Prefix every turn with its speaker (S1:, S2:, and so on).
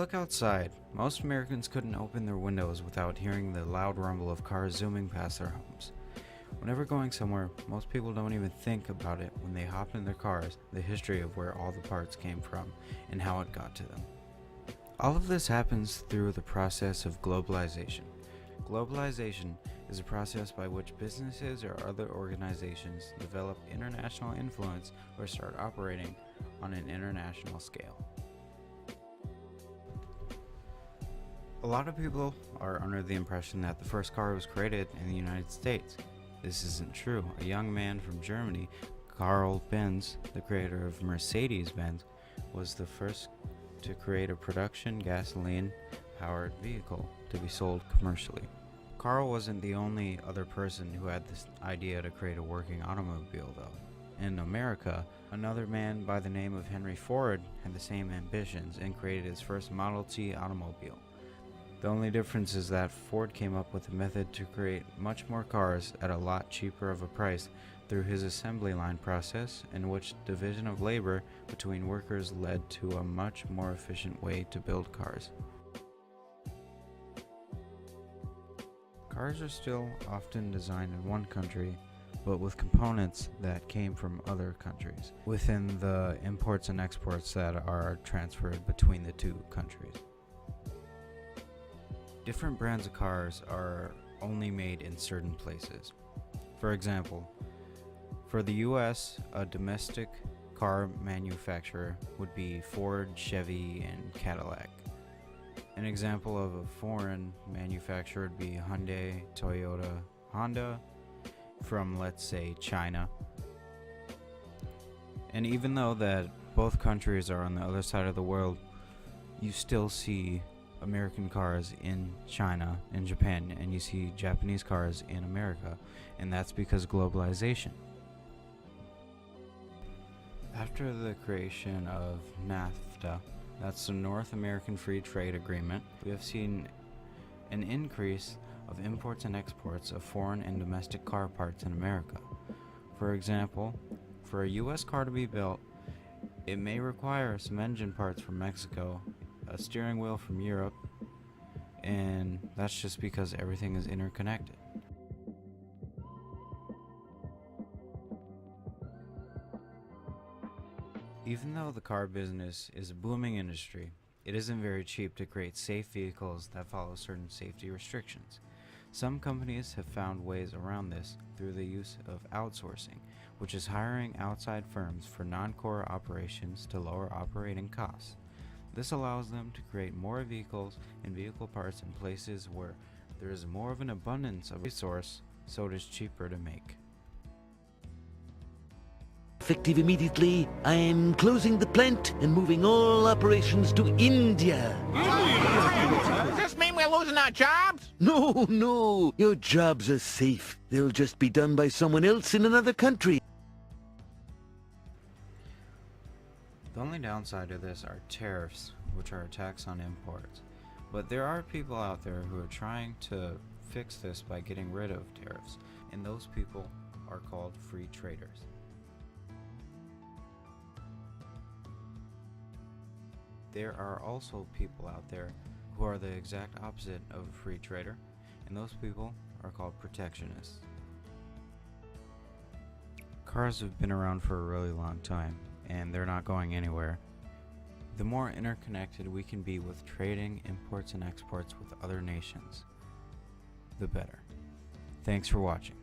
S1: look outside, most Americans couldn't open their windows without hearing the loud rumble of cars zooming past their homes. Whenever going somewhere, most people don't even think about it when they hop in their cars, the history of where all the parts came from and how it got to them. All of this happens through the process of globalization. Globalization is a process by which businesses or other organizations develop international influence or start operating on an international scale. A lot of people are under the impression that the first car was created in the United States. This isn't true. A young man from Germany, Karl Benz, the creator of Mercedes-Benz, was the first to create a production gasoline-powered vehicle to be sold commercially. Karl wasn't the only other person who had this idea to create a working automobile, though. In America, another man by the name of Henry Ford had the same ambitions and created his first Model T automobile. The only difference is that Ford came up with a method to create much more cars at a lot cheaper of a price through his assembly line process, in which division of labor between workers led to a much more efficient way to build cars. Cars are still often designed in one country, but with components that came from other countries, within the imports and exports that are transferred between the two countries. Different brands of cars are only made in certain places. For example, for the US, a domestic car manufacturer would be Ford, Chevy, and Cadillac. An example of a foreign manufacturer would be Hyundai, Toyota, Honda, from, let's say, China. And even though that both countries are on the other side of the world, you still see American cars in China and Japan, and you see Japanese cars in America, and that's because of globalization. After the creation of NAFTA, that's the North American Free Trade Agreement, we have seen an increase of imports and exports of foreign and domestic car parts in America. For example, for a US car to be built, it may require some engine parts from Mexico, a steering wheel from Europe, and that's just because everything is interconnected. Even though the car business is a booming industry, it isn't very cheap to create safe vehicles that follow certain safety restrictions. Some companies have found ways around this through the use of outsourcing, which is hiring outside firms for non-core operations to lower operating costs. This allows them to create more vehicles and vehicle parts in places where there is more of an abundance of a resource, so it is cheaper to make.
S2: Effective immediately, I am closing the plant and moving all operations to India.
S3: Does this mean we're losing our jobs?
S2: No, your jobs are safe. They'll just be done by someone else in another country.
S1: The only downside to this are tariffs, which are a tax on imports. But there are people out there who are trying to fix this by getting rid of tariffs, and those people are called free traders. There are also people out there who are the exact opposite of a free trader, and those people are called protectionists. Cars have been around for a really long time, and they're not going anywhere. The more interconnected we can be with trading, imports, and exports with other nations, the better. Thanks for watching.